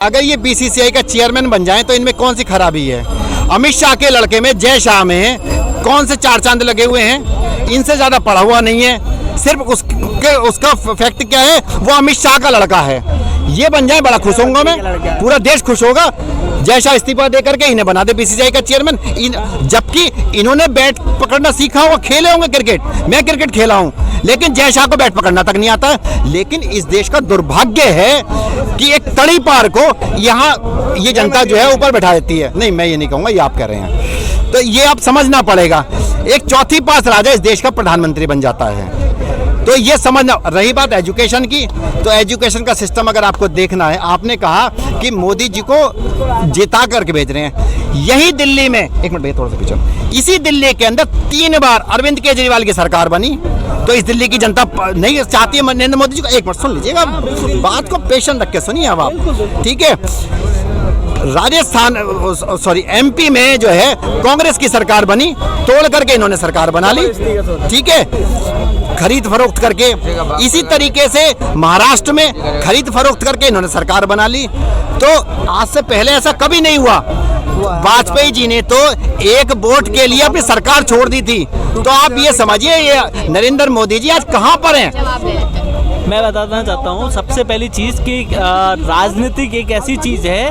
अगर ये बीसीसीआई का चेयरमैन बन जाए तो इनमें कौन सी खराबी है? अमित शाह के लड़के में, जय शाह में कौन से चार चांद लगे हुए हैं? इनसे ज्यादा पढ़ा हुआ नहीं है, सिर्फ उसका फैक्ट क्या है, वो अमित शाह का लड़का है। ये बन जाए बड़ा खुश होऊंगा मैं, पूरा देश खुश होगा। जय शाह इस्तीफा दे करके इन्हें बना दे बीसीसीआई का चेयरमैन। जबकि इन्होंने बैट पकड़ना सीखा होगा, खेले होंगे क्रिकेट, मैं क्रिकेट खेला हूं, लेकिन जय शाह को बैट पकड़ना तक नहीं आता। लेकिन इस देश का दुर्भाग्य है कि एक तड़ी पार को यहाँ ये जनता जो है ऊपर बैठा देती है। नहीं, मैं ये नहीं कहूँगा, ये आप कह रहे हैं, तो ये आप समझना पड़ेगा। एक चौथी पास राजा इस देश का प्रधानमंत्री बन जाता है, तो ये समझना। रही बात एजुकेशन की, तो एजुकेशन का सिस्टम अगर आपको देखना है, आपने कहा कि मोदी जी को जिता करके भेज रहे हैं। यही दिल्ली में, एक मिनट भैया थोड़ा सा पीछे, इसी दिल्ली के अंदर 3 बार अरविंद केजरीवाल की सरकार बनी, तो इस दिल्ली की जनता नहीं चाहती है नरेंद्र मोदी जी को। एक मिनट सुन लीजिएगा, बात को पेशेंस रख के सुनिए अब आप, ठीक है। राजस्थान, सॉरी एमपी में जो है कांग्रेस की सरकार बनी, तोड़ करके इन्होंने सरकार बना ली, ठीक है, खरीद फरोख्त करके। इसी तरीके से महाराष्ट्र में खरीद फरोख्त करके इन्होंने सरकार बना ली। तो आज से पहले ऐसा कभी नहीं हुआ। वाजपेयी जी ने तो एक वोट के लिए अपनी सरकार छोड़ दी थी। तो आप ये समझिए, ये नरेंद्र मोदी जी आज कहां पर हैं? मैं बताना चाहता हूँ सबसे पहली चीज़ कि राजनीतिक एक ऐसी चीज़ है,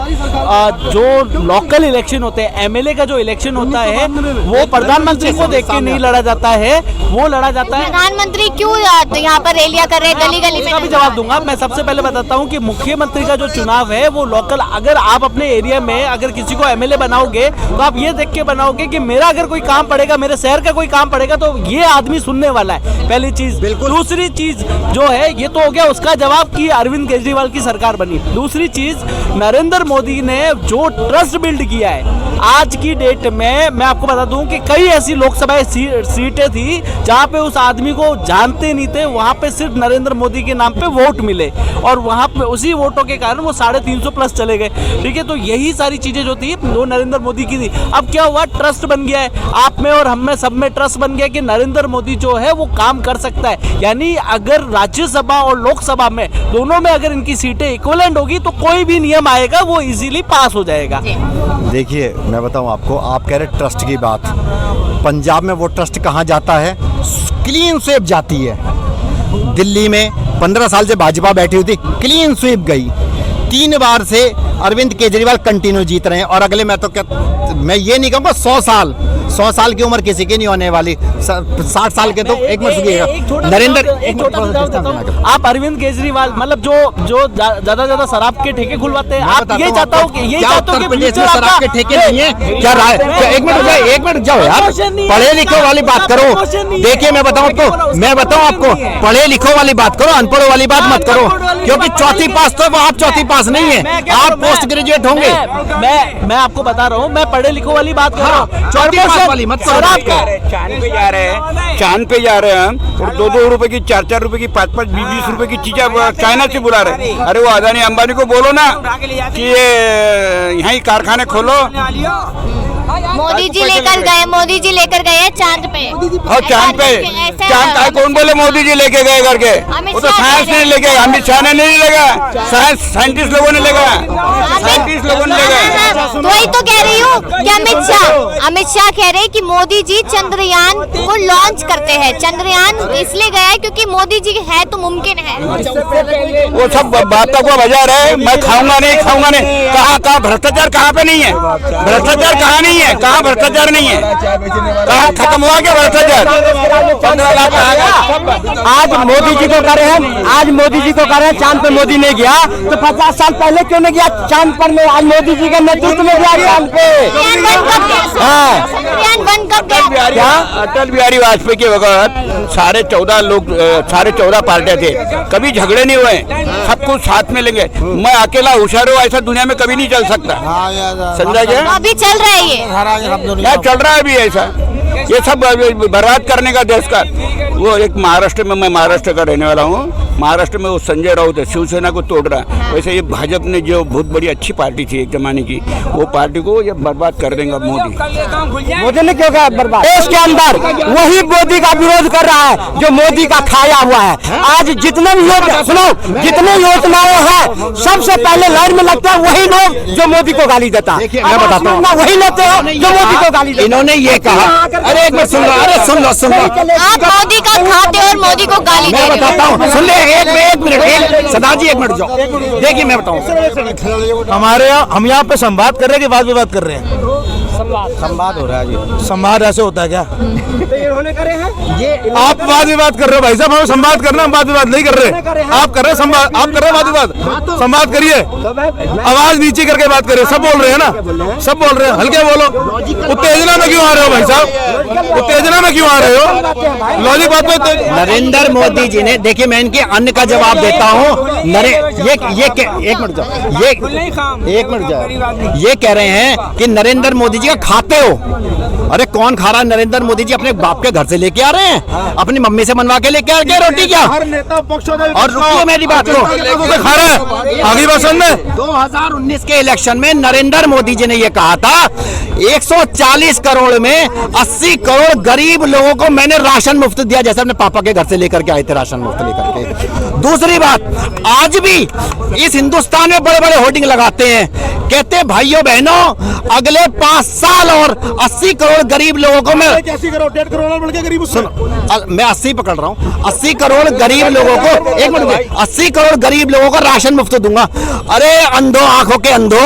जो लोकल इलेक्शन होते हैं, एमएलए का जो इलेक्शन होता है वो प्रधानमंत्री को देख के नहीं लड़ा जाता है, वो लड़ा जाता है। प्रधानमंत्री क्यों यहाँ पर रैलियां कर रहे हैं गली गली में? भी जवाब दूंगा। मैं सबसे पहले बताता हूँ कि मुख्यमंत्री का जो चुनाव है वो लोकल, अगर आप अपने एरिया में अगर किसी को एमएलए बनाओगे तो आप ये देख के बनाओगे कि मेरा अगर कोई काम पड़ेगा, मेरे शहर का कोई काम पड़ेगा, तो ये आदमी सुनने वाला है, पहली चीज। दूसरी चीज जो है, ये तो हो गया उसका जवाब कि अरविंद केजरीवाल की सरकार बनी। दूसरी चीज, नरेंद्र मोदी ने जो ट्रस्ट बिल्ड किया है आज की डेट में, मैं आपको बता दूं कि कई ऐसी लोकसभा सीटें थी जहां पे उस आदमी को जानते नहीं थे, वहां पे सिर्फ नरेंद्र मोदी के नाम पे वोट मिले, और वहां पे उसी वोटों के कारण वो 350 प्लस चले गए, ठीक है। तो यही सारी चीजें जो थी वो नरेंद्र मोदी की थी। अब क्या हुआ, ट्रस्ट बन गया है आप में और हम में, सब में ट्रस्ट बन गया कि नरेंद्र मोदी जो है वो काम कर सकता है। यानी अगर राज्यसभा और लोकसभा में दोनों में अगर इनकी सीटें इक्विवेलेंट होगी तो कोई भी नियम आएगा वो इजीली पास हो जाएगा। देखिए मैं बताऊं आपको, आप कह रहे ट्रस्ट की बात, पंजाब में वो ट्रस्ट कहाँ जाता है? क्लीन स्वीप जाती है। दिल्ली में 15 साल से भाजपा बैठी हुई थी, क्लीन स्वीप गई। 3 बार से अरविंद केजरीवाल कंटिन्यू जीत रहे हैं, और अगले मैं ये नहीं कहूँगा 100 साल की उम्र किसी की नहीं होने वाली, 60 साल के तो एक मिनट सुनिएगा नरेंद्र, आप अरविंद केजरीवाल मतलब जो ज्यादा शराब के ठेके खुलवाते हैं, आप ये चाहता हूँ कि ये चाहता हूँ कि शराब के ठेके नहीं है क्या? एक मिनट जाओ यार, पढ़े लिखे वाली बात करो। देखिए मैं बताऊँ आपको, पढ़े लिखो वाली बात करो, अनपढ़ों वाली बात मत करो, क्योंकि चौथी पास तो आप चौथी पास नहीं है, आप पोस्ट ग्रेजुएट होंगे। मैं आपको बता रहा हूँ, मैं पढ़े लिखो वाली बात कर रहा हूँ, चौथी पास वाली मत करो। चांद पे जा रहे हैं हम, और 2-2 रुपए की, 4-4 रुपए की, 5-5, 20-20 रुपए की चीजें चाइना से बुला रहे हैं। अरे वो अदानी अंबानी को बोलो ना कि ये यहीं कारखाने खोलो। मोदी जी लेकर गए चांद पे। और चांद का कौन बोले मोदी जी लेके गए करके? वो तो साइंस ने लेके, अमित शाह ने नहीं लेगा, साइंटिस्ट लोगों ने लेगा, साइंटिस्ट लोगों ने लेगा। वही तो कह रही हूँ कि अमित शाह कह रहे हैं कि मोदी जी चंद्रयान को लॉन्च करते हैं। चंद्रयान इसलिए गया है क्योंकि मोदी जी है तो मुमकिन है। वो सब बातों को बाजार है, मैं खाऊंगा नहीं। कहाँ भ्रष्टाचार कहाँ पे नहीं है? भ्रष्टाचार कहाँ नहीं है? कहाँ भ्रष्टाचार नहीं है? कहाँ खत्म हुआ क्या भ्रष्टाचार? 15 लाख आज मोदी जी को करे हैं, आज मोदी जी को करे हैं, चांद पे मोदी ने गया तो 50 साल पहले क्यों नहीं गया चांद पर? में आज मोदी जी के नेतृत्व में गया चांद पे। क्या अटल बिहारी वाजपेयी के वक्त सारे 14 पार्टियां थे, कभी झगड़े नहीं हुए, सब कुछ साथ में लेंगे। मैं अकेला होशियार हूँ, ऐसा दुनिया में कभी नहीं चल सकता। समझा गया? अभी चल रहा है, ये क्या चल रहा है अभी ऐसा? ये सब बर्बाद करने का देश का। वो एक महाराष्ट्र में, मैं महाराष्ट्र का रहने वाला हूँ, महाराष्ट्र में वो संजय राउत है, शिवसेना को तोड़ रहा है। वैसे ये भाजपा ने जो बहुत बड़ी अच्छी पार्टी थी एक जमाने की, वो पार्टी को ये बर्बाद कर देगा मोदी ने क्यों कहा बर्बाद? देश के अंदर वही मोदी का विरोध कर रहा है जो मोदी का खाया हुआ है। आज जितने भी जितने योजनाएं हैं सबसे पहले लाइन में लगता है वही लोग जो मोदी को गाली देता है। मैं बताता हूँ, वही लेते हैं जो मोदी को गाली देता है। इन्होंने ये कहा, अरे एक मिनट सुन लो, अरे सुन लो आप मोदी का खाते और मोदी को गाली मैं दे रहे बताता हूँ, सुन ले एक मिनट सदा जी, एक मिनट जाओ, देखिए मैं बताऊँ। हमारे यहाँ, हम यहाँ पे संवाद कर रहे हैं कि वाद विवाद कर रहे हैं? संवाद हो रहा है जी। संवाद ऐसे होता है क्या? इन्होंने करे हैं ये, आप वाद विवाद कर रहे हो भाई साहब, हमें संवाद करना, हम वाद विवाद नहीं कर रहे। आप कर रहे हैं संवाद, आप कर रहे हैं वाद विवाद। संवाद करिए, आवाज नीचे करके बात करिए। सब बोल रहे हैं ना, सब बोल रहे हैं, हल्के बोलो। उत्तेजना में क्यों आ रहे हो भाई साहब? उत्तेजना में क्यों आ रहे हो? लॉजिक बात में नरेंद्र मोदी जी ने, देखिए मैं इनके अन्य का जवाब देता हूँ। एक मिनट जाओ, ये कह रहे हैं कि नरेंद्र मोदी जी का खाते हो। अरे कौन खा रहा है? नरेंद्र मोदी जी अपने बाप के घर से लेके आ रहे हैं, अपनी मम्मी से बनवा के लेके आ रहे हैं रोटी क्या? और रुकिए मेरी बात को, खा रहा है आगे बात सुन में। 2019 के इलेक्शन में नरेंद्र मोदी जी ने ये कहा था 140 करोड़ में 80 करोड़ गरीब लोगों को मैंने राशन मुफ्त दिया, जैसे अपने पापा के घर से लेकर के आए थे राशन मुफ्त लेकर के। दूसरी बात, आज भी इस हिंदुस्तान में बड़े बड़े होर्डिंग लगाते हैं, कहते हैं भाइयों बहनों अगले 5 साल और 80 करोड़ गरीब लोगों को मैं 1.5 करोड़ बढ़ के गरीब, मैं 80 पकड़ रहा हूँ, 80 करोड़ गरीब लोगों को, एक मिनट, 80 करोड़ गरीब लोगों को राशन मुफ्त दूंगा। अरे अंधो, आंखों के अंधो,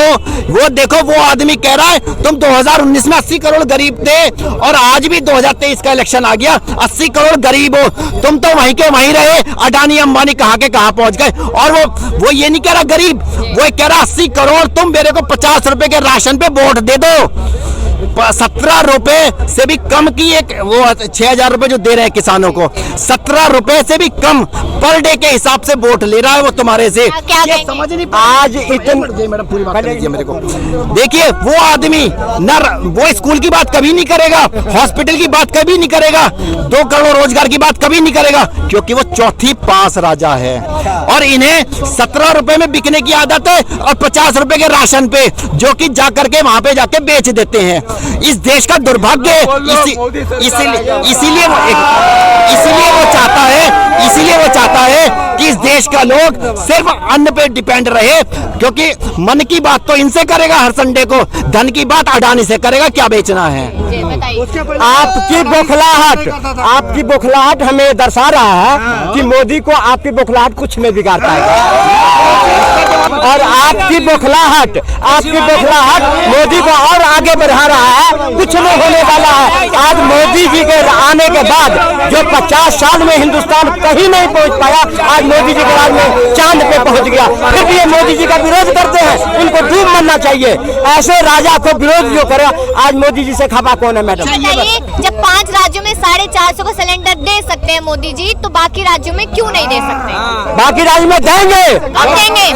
वो देखो वो आदमी कह रहा है तुम 2019 में 80 करोड़ गरीब थे और आज भी 2023 का इलेक्शन आ गया 80 करोड़ गरीब हो, तुम तो वहीं के वहीं रहे, अडानी अंबानी कहाँ के कहाँ पहुंच गए। और वो ये नहीं कह रहा गरीब, वो कह रहा 80 करोड़ तुम मेरे को 50 रुपए के राशन पे वोट दे दो। 17 रुपए से भी कम की एक वो 6,000 रुपए जो दे रहे हैं किसानों को, 17 रुपए से भी कम पर डे के हिसाब से वोट ले रहा है वो तुम्हारे से। ये समझ नहीं आज इतने, मैडम पूरी बात कीजिए मेरे को। देखिए वो आदमी न वो स्कूल की बात कभी नहीं करेगा, हॉस्पिटल की बात कभी नहीं करेगा, 2 करोड़ रोजगार की बात कभी नहीं करेगा, क्योंकि वो चौथी पास राजा है। और इन्हें 17 रुपए में बिकने की आदत है और 50 रुपए के राशन पे, जो कि जा करके वहां पे जाके बेच देते हैं। इस देश का दुर्भाग्य इसीलिए वो चाहता है कि इस देश का लोग सिर्फ अन्न पे डिपेंड रहे, क्योंकि मन की बात तो इनसे करेगा हर संडे को, धन की बात अडानी से करेगा क्या बेचना है। आपकी बौखलाहट हमें दर्शा रहा है कि मोदी को आपकी बौखलाहट कुछ नहीं बिगाड़ पाएगा, और आपकी बौखलाहट मोदी को और आगे बढ़ा रहा है, कुछ नहीं होने वाला है। आज मोदी जी के आने के बाद जो 50 साल में हिंदुस्तान कहीं नहीं पहुंच पाया, आज मोदी जी के राज में चांद पे पहुंच गया। फिर भी ये मोदी जी का विरोध करते हैं, इनको डूब मरना चाहिए। ऐसे राजा को विरोध जो करे, आज मोदी जी से खफा कौन है मैडम? जब 5 राज्यों में 450 को सिलेंडर दे सकते हैं मोदी जी, तो बाकी राज्यों में क्यों नहीं दे सकते? बाकी राज्य में देंगे, अब देंगे,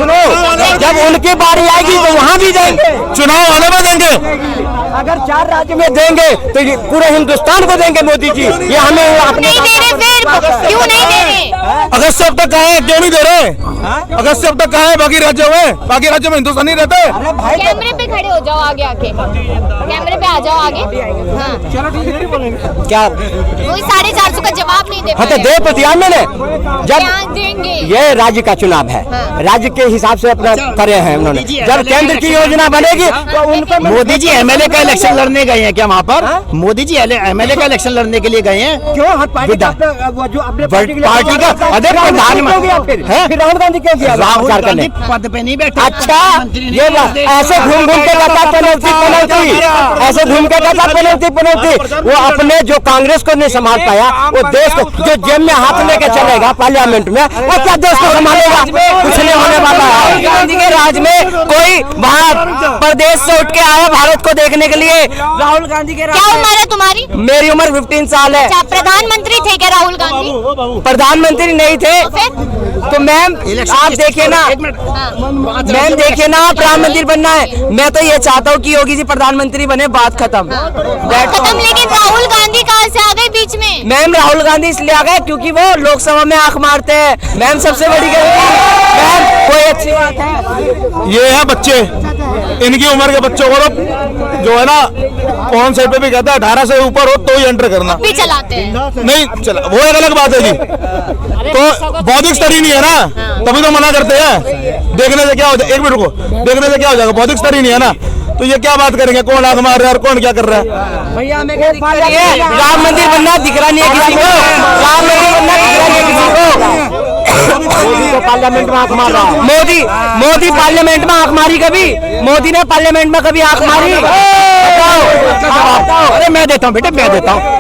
जब उनकी बारी आएगी तो वहाँ भी देंगे, चुनाव आने में देंगे। अगर 4 राज्य में देंगे तो पूरे हिंदुस्तान को देंगे मोदी जी। ये हमें अपने नहीं दे रहे, फिर क्यों नहीं दे रहे? अगस्त से अब तक कहा है, क्यों नहीं दे रहे? अगस्त से अब तक कहा है बाकी राज्यों में हिंदुस्तान नहीं रहते। कैमरे पे खड़े हो जाओ, आगे आके कैमरे पे आ जाओ आगे। हाँ चलो ठीक है, क्या वही 450 का जवाब नहीं दे हाँ तो दे तो दिया मैंने। जब देंगे, ये राज्य का चुनाव है, राज्य के हिसाब से अपना करे हैं उन्होंने। जब केंद्र की योजना बनेगी तो उनको मोदी जी एमएलए का इलेक्शन लड़ने गए हैं क्या वहाँ पर? मोदी जी एमएलए का इलेक्शन लड़ने के लिए गए हैं क्यों? पार्टी का अरे फिर राहुल गांधी क्यों गया? राहुल गांधी पद पे नहीं बैठे। अच्छा ये ऐसे घूम घूम के जाता पनौती, ऐसे घूम के जाता पनौती। वो अपने जो कांग्रेस को नहीं संभाल पाया, वो देश को जो जेब में हाथ लेके चलेगा पार्लियामेंट में, वो क्या देश को संभालेगा? कुछ नहीं होने वाला है। गांधी के राज में कोई वहाँ प्रदेश से उठ के आया भारत को देखने के लिए राहुल गांधी के क्या उम्र है तुम्हारी? मेरी उम्र 15 साल है। अच्छा, प्रधानमंत्री थे क्या राहुल गांधी? प्रधानमंत्री नहीं थे तो फिर तो मैम आप देखिए ना, मैम देखिए ना, आप प्रधानमंत्री बनना है। मैं तो ये चाहता हूँ कि योगी जी प्रधानमंत्री बने, बात खत्म। खत्म। लेकिन राहुल गांधी कहाँ से आ गए बीच में? मैम राहुल गांधी इसलिए आ गए क्योंकि वो लोकसभा में आंख मारते हैं। मैम सबसे बड़ी गलती, मैम कोई अच्छी बात है। ये है बच्चे, इनकी उम्र के बच्चों को जो है ना कौन साइड पे भी कहता है 18 से ऊपर हो तो ही एंटर करना, भी चलाते हैं। नहीं चला वो एक अलग बात है जी। तो बौद्धिक स्तर ही नहीं है ना, तभी तो मना करते हैं। देखने से क्या हो जाएगा, एक मिनट को, देखने से क्या हो जाएगा, बौद्धिक स्तर ही नहीं है ना, तो ये क्या बात करेंगे कौन आंख मार रहा है और कौन क्या कर रहा है। भैया हमें क्या दिक्कत नहीं है, राम मंदिर बनना दिख रहा नहीं है किसी को, राम मंदिर बनना दिख रहा नहीं है किसी को। मोदी तो पार्लियामेंट में आंख मार रहा है। मोदी पार्लियामेंट में आंख मारी कभी? मोदी ने पार्लियामेंट में कभी आंख मारी? बताओ। अरे मैं देता हूँ बेटे, मैं देता हूँ।